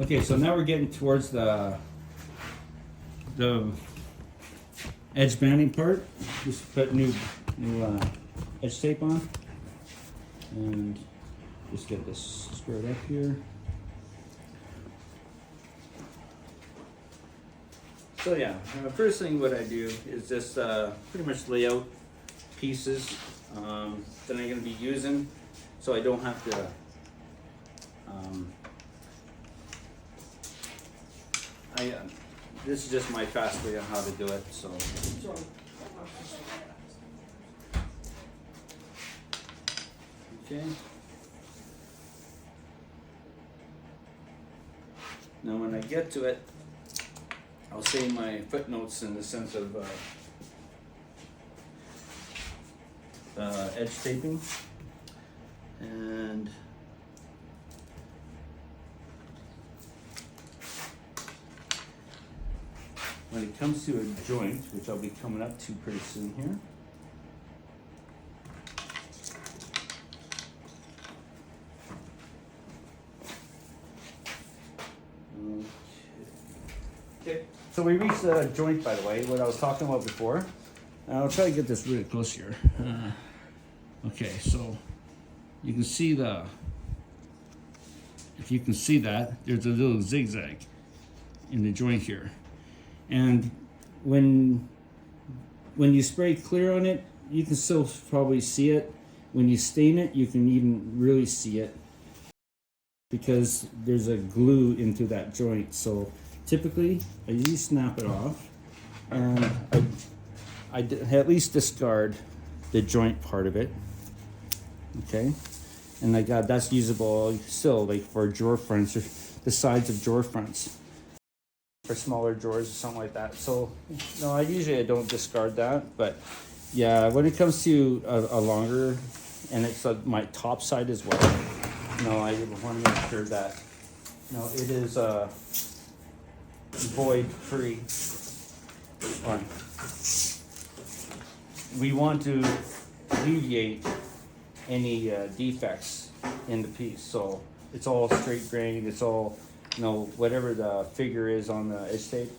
Okay, so now we're getting towards the edge banding part. Just put new edge tape on, and just get this squared up here. So yeah, first thing what I do is just pretty much lay out pieces that I'm going to be using, so I don't have to this is just my fast way on how to do it. So okay. Now when I get to it, I'll say my footnotes in the sense of edge taping, and when it comes to a joint, which I'll be coming up to pretty soon here, okay. So we reached the joint, by the way, what I was talking about before. I'll try to get this really close here. Okay, so you can see if you can see that, there's a little zigzag in the joint here. And when you spray clear on it, you can still probably see it. When you stain it, you can even really see it because there's a glue into that joint. So typically, I usually snap it off, and I at least discard the joint part of it. Okay, and that's usable still, like for drawer fronts or the sides of drawer fronts, for smaller drawers or something like that. So no, I don't discard that, but yeah, when it comes to a longer, and it's like my top side as well, I want to make sure that it is void free. We want to alleviate any defects in the piece, so it's all straight grain, it's all whatever the figure is on the edge tape,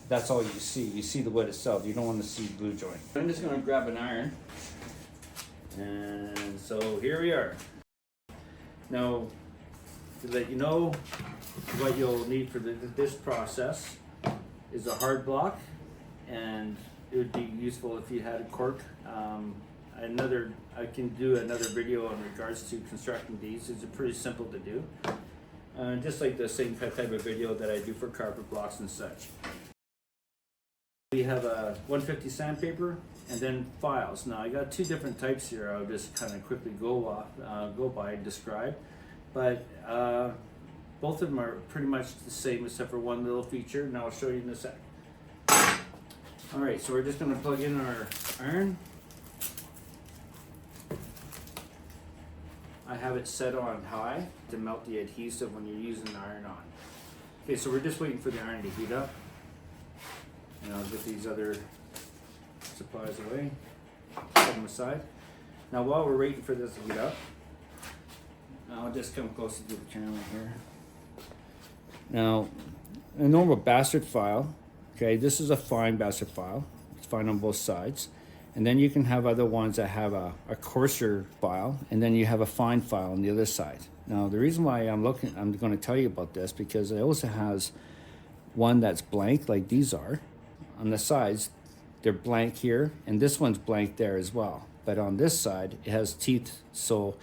that's all you see. You see the wood itself, you don't want to see glue joint. I'm just going to grab an iron, and so here we are. Now, to let you know what you'll need for this process is a hard block, and it would be useful if you had a cork. I can do another video in regards to constructing these. It's pretty simple to do. Just like the same type of video that I do for carpet blocks and such. We have a 150 sandpaper and then files. Now I got two different types here. I'll just kind of quickly go by and describe. But both of them are pretty much the same except for one little feature, and I'll show you in a sec. Alright, so we're just going to plug in our iron. I have it set on high to melt the adhesive when you're using the iron on. Okay, so we're just waiting for the iron to heat up. And I'll get these other supplies away, put them aside. Now while we're waiting for this to heat up, I'll just come closer to the camera here. Now, a normal bastard file, okay, this is a fine bastard file. It's fine on both sides. And then you can have other ones that have a coarser file, and then you have a fine file on the other side. Now, the reason why I'm going to tell you about this, because it also has one that's blank, like these are. On the sides, they're blank here, and this one's blank there as well. But on this side, it has teeth, so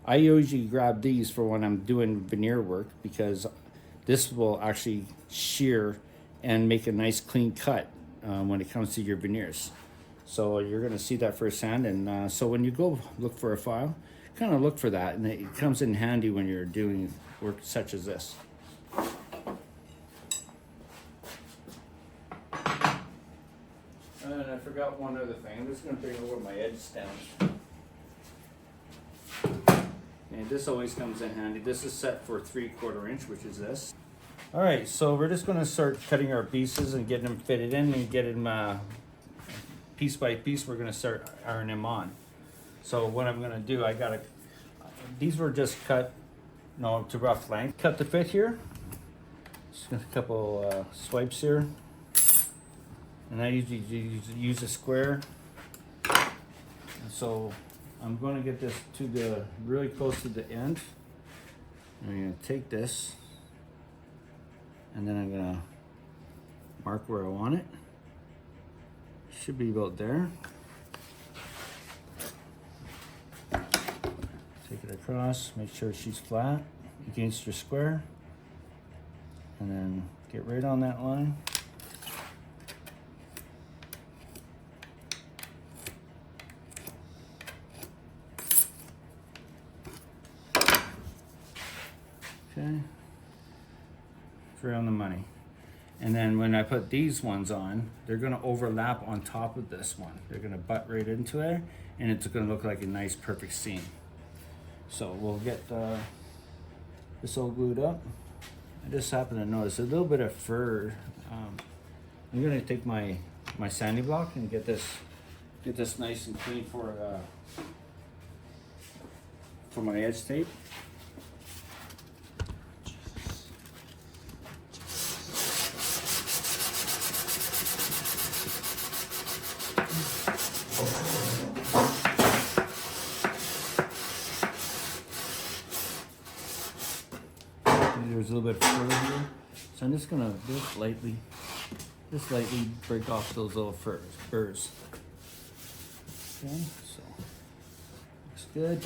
I usually grab these for when I'm doing veneer work, because this will actually shear and make a nice clean cut when it comes to your veneers. So you're going to see that firsthand, and so when you go look for a file, kind of look for that, and it comes in handy when you're doing work such as this. And I forgot one other thing. I'm just going to bring over my edge stamps. And this always comes in handy. This is set for 3/4 inch, which is this. All right, so we're just going to start cutting our pieces and getting them fitted in and getting them piece by piece. We're going to start ironing them on. So what I'm going to do, these were just cut to rough length. Cut the fit here, Just got a couple swipes here. And I usually use a square. And so I'm going to get this to the really close to the end. I'm going to take this and then I'm going to mark where I want it. Should be about there. Take it across, make sure she's flat against your square, and then get right on that line. Okay, it's right on the money. And then when I put these ones on, they're gonna overlap on top of this one. They're gonna butt right into it, and it's gonna look like a nice perfect seam. So we'll get this all glued up. I just happen to notice a little bit of fur. I'm gonna take my sanding block and get this nice and clean for my edge tape. There's a little bit of fur here, so I'm just gonna just lightly break off those little furs. Okay, so looks good.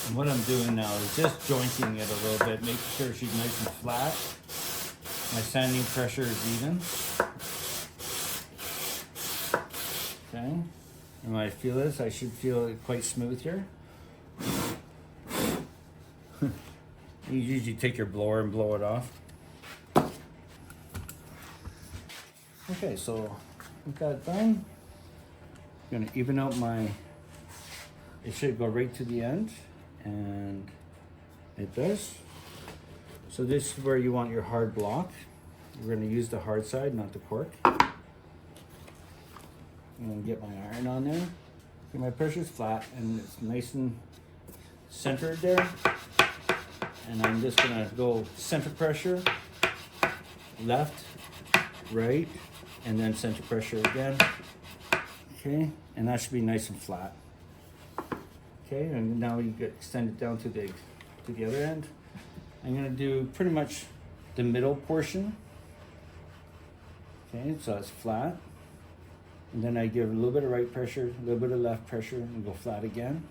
And what I'm doing now is just jointing it a little bit, making sure she's nice and flat. My sanding pressure is even. Okay. And when I feel this, I should feel it quite smooth here. You usually take your blower and blow it off. Okay, so we've got it done. I'm gonna even out it should go right to the end, and it does. So this is where you want your hard block. We're gonna use the hard side, not the cork. I'm gonna get my iron on there. Okay, my pressure's flat and it's nice and centered there. And I'm just gonna go center pressure, left, right, and then center pressure again. Okay, and that should be nice and flat. Okay, and now you get extend it down to the other end. I'm gonna do pretty much the middle portion. Okay, so it's flat. And then I give a little bit of right pressure, a little bit of left pressure, and go flat again.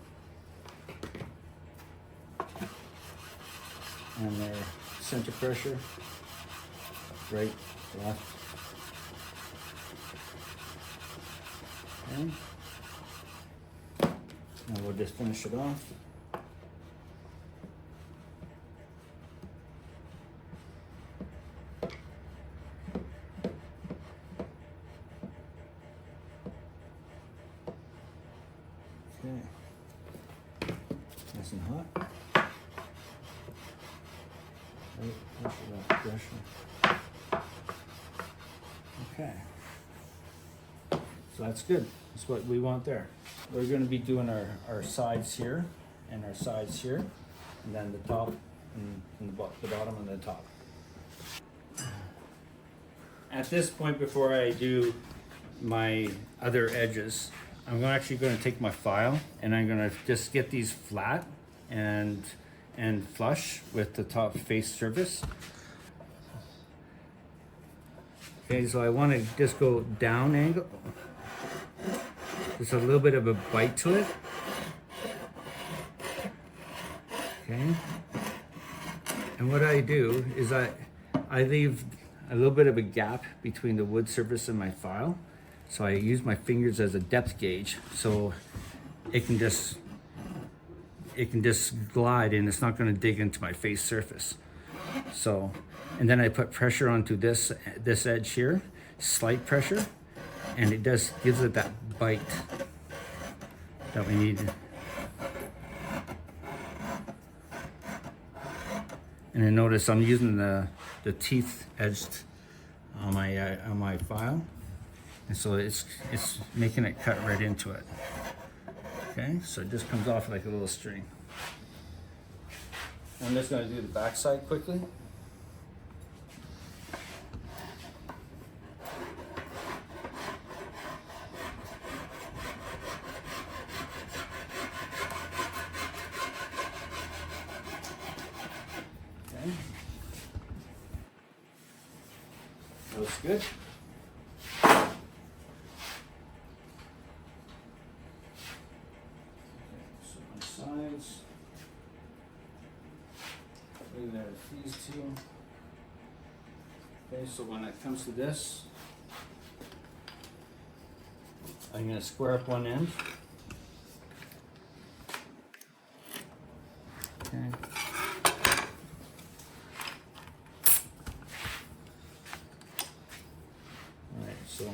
And their center pressure, right, left. Okay. Now we'll just finish it off. Okay, nice and hot. Right, pressure. Okay, so that's good. That's what we want there. We're going to be doing our sides here and our sides here, and then the top and the bottom and the top. At this point, before I do my other edges, I'm actually going to take my file and I'm going to just get these flat and flush with the top face surface. Okay, so I want to just go down angle. There's a little bit of a bite to it. Okay. And what I do is I leave a little bit of a gap between the wood surface and my file. So I use my fingers as a depth gauge, so it can just glide and it's not going to dig into my face surface. So, and then I put pressure onto this edge here, slight pressure, and it just gives it that bite that we need. And then notice I'm using the teeth edged on my file. And so it's making it cut right into it. Okay, so it just comes off like a little string. I'm just going to do the back side quickly. Okay. Looks good. Sides. Leave there with these two. Okay, so when it comes to this, I'm going to square up one end. Okay. All right, so.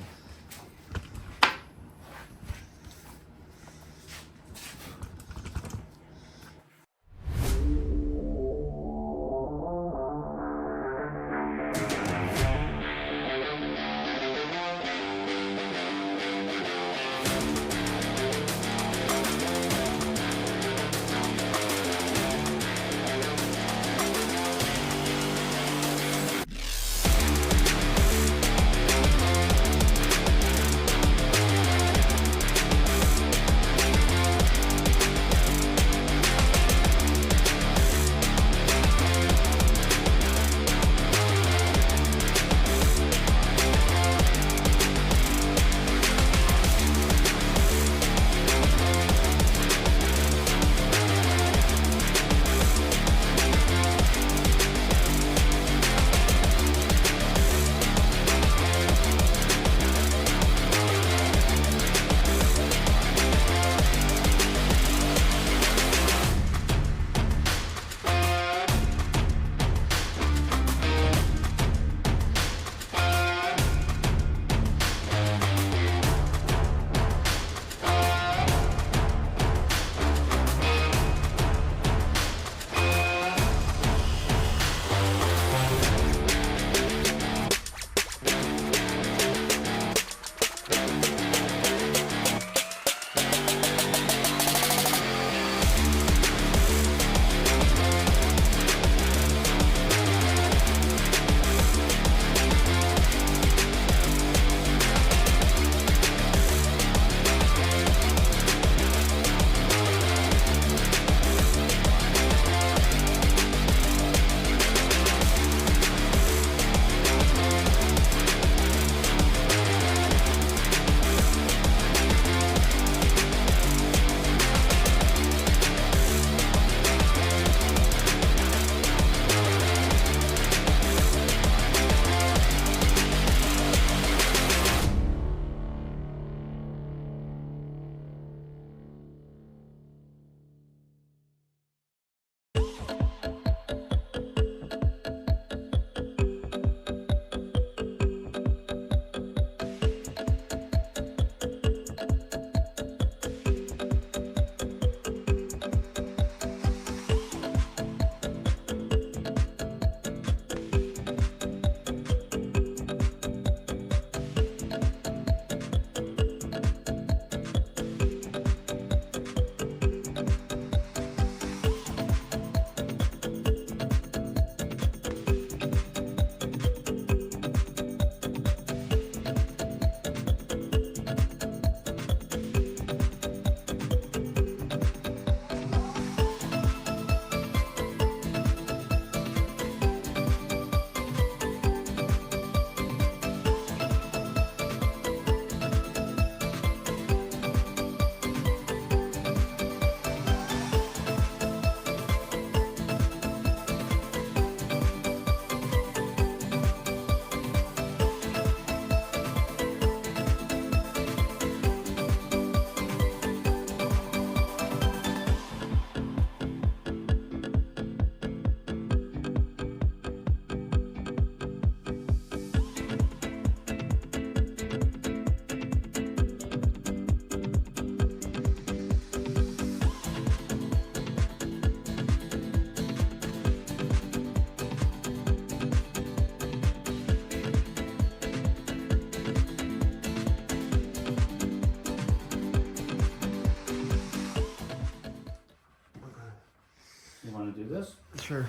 do this? Sure.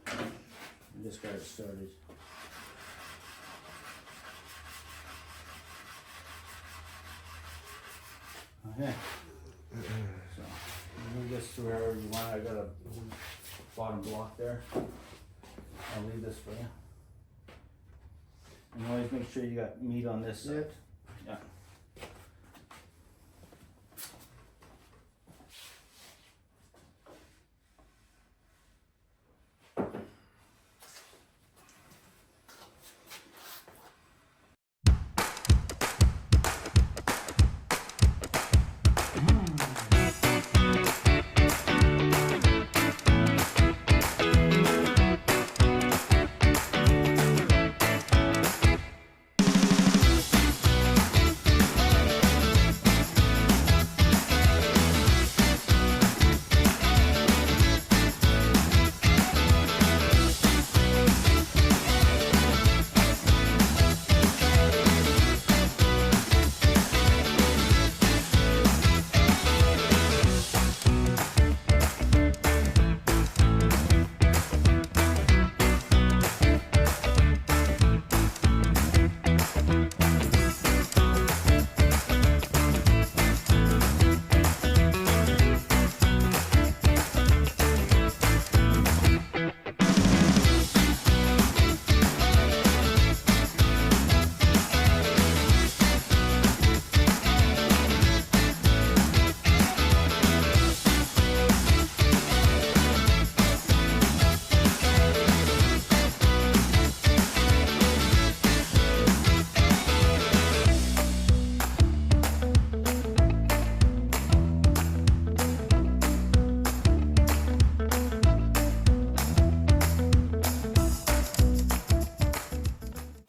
I just got it started. Okay. So move this to wherever you want. I got a bottom block there. I'll leave this for you. And always make sure you got meat on this side. Yeah.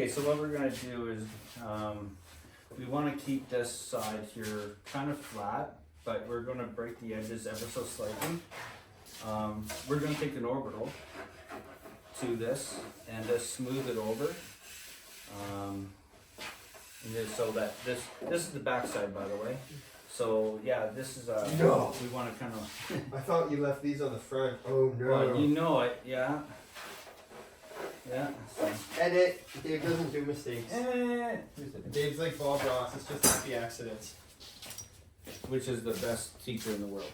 So what we're going to do is we want to keep this side here kind of flat, but we're going to break the edges ever so slightly. We're going to take an orbital to this and just smooth it over. And just so that this is the back side, by the way. So yeah, this is No. we want to kind of. I thought you left these on the front. Oh no. Well, you know it, yeah. Yeah. So. Edit. Dave doesn't do mistakes. Who's the Dave's like Bob Ross. It's just happy accidents. Which is the best teacher in the world?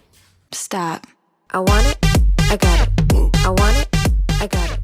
Stop. I want it. I got it. I want it. I got it.